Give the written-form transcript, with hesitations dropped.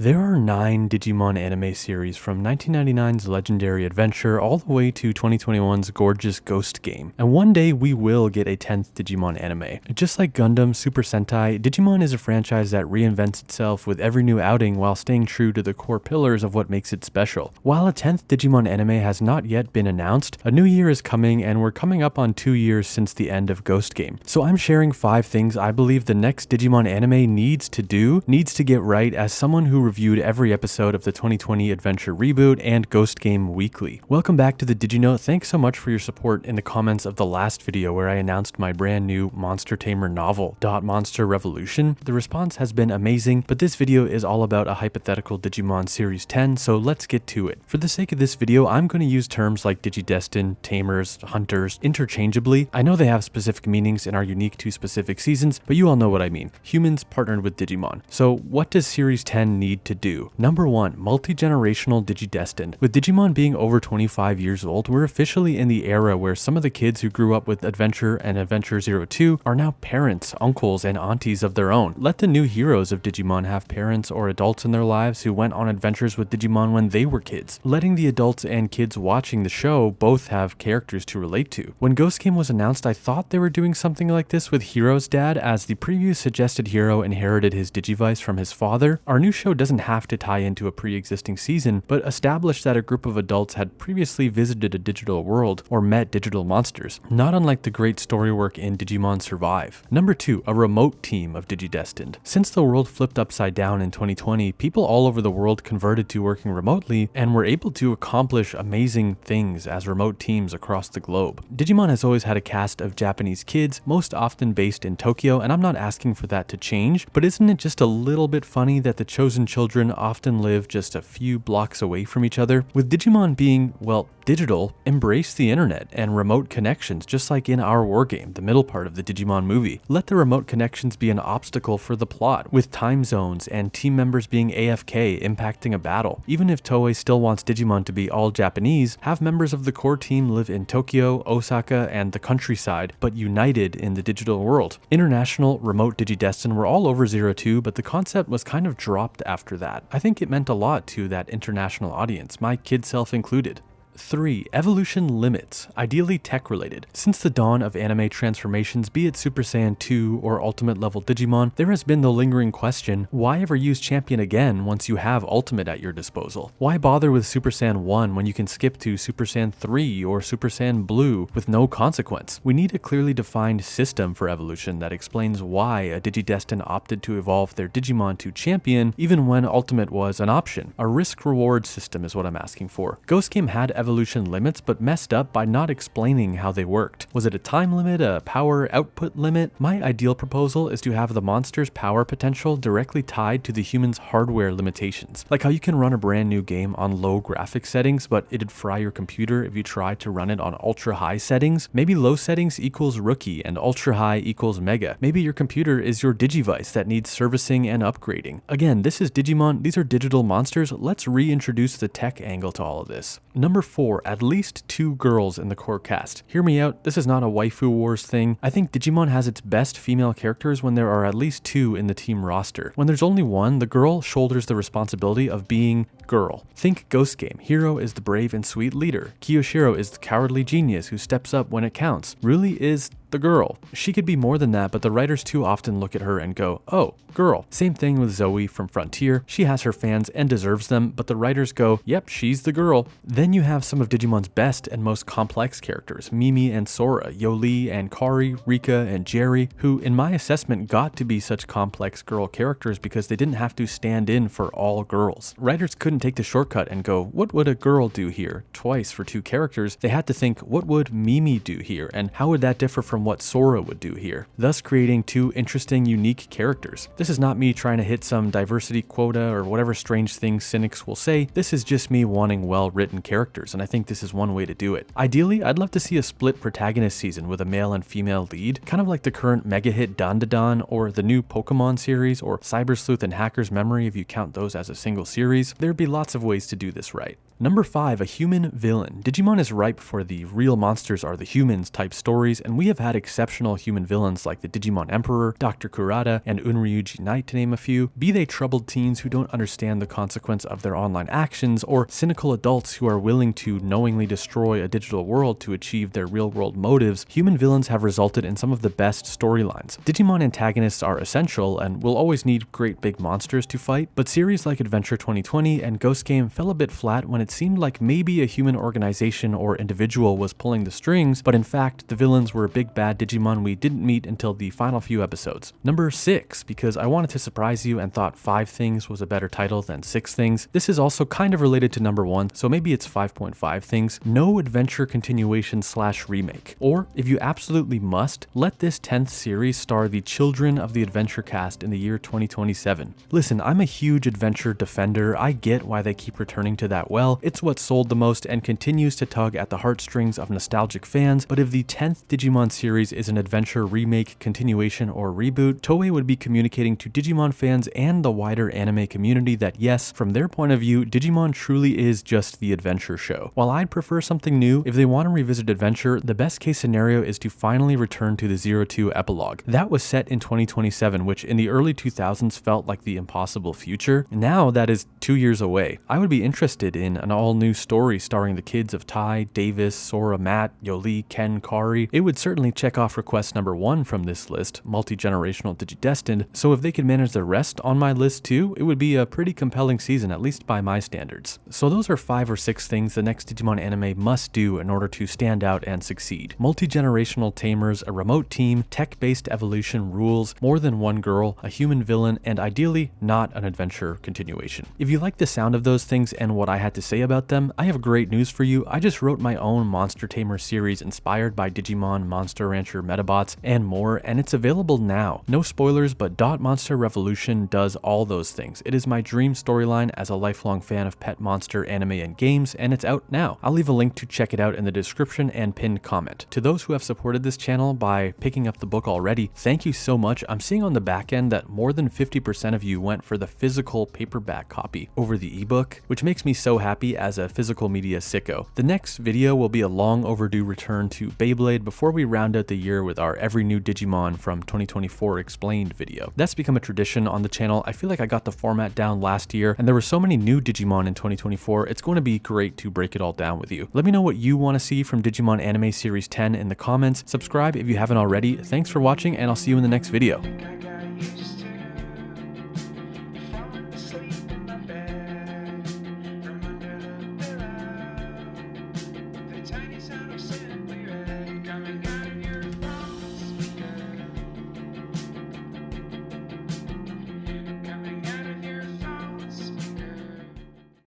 There are 9 Digimon anime series from 1999's legendary adventure all the way to 2021's gorgeous Ghost game, and one day we will get a 10th Digimon anime. Just like Gundam, Super Sentai, Digimon is a franchise that reinvents itself with every new outing while staying true to the core pillars of what makes it special. While a 10th Digimon anime has not yet been announced, a new year is coming and we're coming up on 2 years since the end of Ghost game. So I'm sharing 5 things I believe the next Digimon anime needs to get right as someone who reviewed every episode of the 2020 Adventure Reboot and Ghost Game Weekly. Welcome back to the DigiNote. Thanks so much for your support in the comments of the last video where I announced my brand new Monster Tamer novel, Monster Revolution. The response has been amazing, but this video is all about a hypothetical Digimon Series 10, so let's get to it. For the sake of this video, I'm going to use terms like Digidestin, Tamers, Hunters interchangeably. I know they have specific meanings and are unique to specific seasons, but you all know what I mean. Humans partnered with Digimon. So what does Series 10 need to do? Number 1, multi-generational Digidestined. With Digimon being over 25 years old, we're officially in the era where some of the kids who grew up with Adventure and Adventure 02 are now parents, uncles, and aunties of their own. Let the new heroes of Digimon have parents or adults in their lives who went on adventures with Digimon when they were kids, letting the adults and kids watching the show both have characters to relate to. When Ghost Game was announced, I thought they were doing something like this with Hero's dad, as the preview suggested Hero inherited his Digivice from his father. Our new show doesn't have to tie into a pre-existing season, but established that a group of adults had previously visited a digital world or met digital monsters, not unlike the great story work in Digimon Survive. Number 2, a remote team of Digidestined. Since the world flipped upside down in 2020, people all over the world converted to working remotely and were able to accomplish amazing things as remote teams across the globe. Digimon has always had a cast of Japanese kids, most often based in Tokyo, and I'm not asking for that to change, but isn't it just a little bit funny that the chosen children often live just a few blocks away from each other? With Digimon being, well, digital, embrace the internet and remote connections, just like in our wargame, the middle part of the Digimon movie. Let the remote connections be an obstacle for the plot, with time zones and team members being AFK impacting a battle. Even if Toei still wants Digimon to be all Japanese, have members of the core team live in Tokyo, Osaka, and the countryside, but united in the digital world. International remote Digidestin were all over 02, but the concept was kind of dropped after that. I think it meant a lot to that international audience, my kid self included. 3. Evolution limits, ideally tech-related. Since the dawn of anime transformations, be it Super Saiyan 2 or Ultimate level Digimon, there has been the lingering question, why ever use Champion again once you have Ultimate at your disposal? Why bother with Super Saiyan 1 when you can skip to Super Saiyan 3 or Super Saiyan Blue with no consequence? We need a clearly defined system for evolution that explains why a Digidestin opted to evolve their Digimon to Champion even when Ultimate was an option. A risk-reward system is what I'm asking for. Ghost Game had evolution limits, but messed up by not explaining how they worked. Was it a time limit, a power output limit? My ideal proposal is to have the monster's power potential directly tied to the human's hardware limitations. Like how you can run a brand new game on low graphics settings, but it'd fry your computer if you tried to run it on ultra high settings. Maybe low settings equals rookie and ultra high equals mega. Maybe your computer is your Digivice that needs servicing and upgrading. Again, this is Digimon, these are digital monsters, let's reintroduce the tech angle to all of this. Number 4, at least 2 girls in the core cast. Hear me out, this is not a waifu wars thing. I think Digimon has its best female characters when there are at least 2 in the team roster. When there's only 1, the girl shoulders the responsibility of being girl. Think Ghost Game. Hiro is the brave and sweet leader. Kiyoshiro is the cowardly genius who steps up when it counts. Ruli is the girl. She could be more than that, but the writers too often look at her and go, oh, girl. Same thing with Zoe from Frontier. She has her fans and deserves them, but the writers go, yep, she's the girl. Then you have some of Digimon's best and most complex characters, Mimi and Sora, Yoli and Kari, Rika and Jerry, who in my assessment got to be such complex girl characters because they didn't have to stand in for all girls. Writers couldn't take the shortcut and go, what would a girl do here? Twice for 2 characters. They had to think, what would Mimi do here? And how would that differ from what Sora would do here? Thus creating 2 interesting, unique characters. This is not me trying to hit some diversity quota or whatever strange things cynics will say. This is just me wanting well-written characters, and I think this is one way to do it. Ideally, I'd love to see a split protagonist season with a male and female lead, kind of like the current mega hit Dandadan or the new Pokemon series or Cyber Sleuth and Hacker's Memory if you count those as a single series. There'd be lots of ways to do this right. Number 5, a human villain. Digimon is ripe for the real monsters are the humans type stories, and we have had exceptional human villains like the Digimon Emperor, Dr. Kurata, and Unryuji Knight to name a few, be they troubled teens who don't understand the consequence of their online actions, or cynical adults who are willing to knowingly destroy a digital world to achieve their real-world motives. Human villains have resulted in some of the best storylines. Digimon antagonists are essential and will always need great big monsters to fight, but series like Adventure 2020 and Ghost Game fell a bit flat when it seemed like maybe a human organization or individual was pulling the strings, but in fact the villains were big bad Digimon we didn't meet until the final few episodes. Number 6, because I wanted to surprise you and thought 5 Things was a better title than 6 Things. This is also kind of related to number 1, so maybe it's 5.5 Things. No adventure continuation / remake. Or, if you absolutely must, let this 10th series star the children of the adventure cast in the year 2027. Listen, I'm a huge adventure defender. I get why they keep returning to that well. It's what sold the most and continues to tug at the heartstrings of nostalgic fans, but if the 10th Digimon series is an adventure remake, continuation, or reboot, Toei would be communicating to Digimon fans and the wider anime community that yes, from their point of view, Digimon truly is just the adventure show. While I'd prefer something new, if they want to revisit adventure, the best case scenario is to finally return to the 02 epilogue. That was set in 2027, which in the early 2000s felt like the impossible future. Now that is 2 years away. I would be interested in an all-new story starring the kids of Tai, Davis, Sora, Matt, Yoli, Ken, Kari. It would certainly check off request number 1 from this list, multi-generational Digidestined, so if they could manage the rest on my list too, it would be a pretty compelling season, at least by my standards. So those are 5 or 6 things the next Digimon anime must do in order to stand out and succeed. Multi-generational tamers, a remote team, tech-based evolution rules, more than one girl, a human villain, and ideally not an adventure continuation. If you like the sound of those things and what I had to say about them, I have great news for you. I just wrote my own Monster Tamer series inspired by Digimon, Monster Rancher, Metabots, and more, and it's available now. No spoilers, but Dot Monster Revolution does all those things. It is my dream storyline as a lifelong fan of pet monster anime and games, and it's out now. I'll leave a link to check it out in the description and pinned comment. To those who have supported this channel by picking up the book already, thank you so much. I'm seeing on the back end that more than 50% of you went for the physical paperback copy over the ebook, which makes me so happy as a physical media sicko. The next video will be a long overdue return to Beyblade before we round out the year with our Every New Digimon from 2024 Explained video. That's become a tradition on the channel. I feel like I got the format down last year, and there were so many new Digimon in 2024, it's going to be great to break it all down with you. Let me know what you want to see from Digimon Anime Series 10 in the comments. Subscribe if you haven't already. Thanks for watching, and I'll see you in the next video. Tiny sound of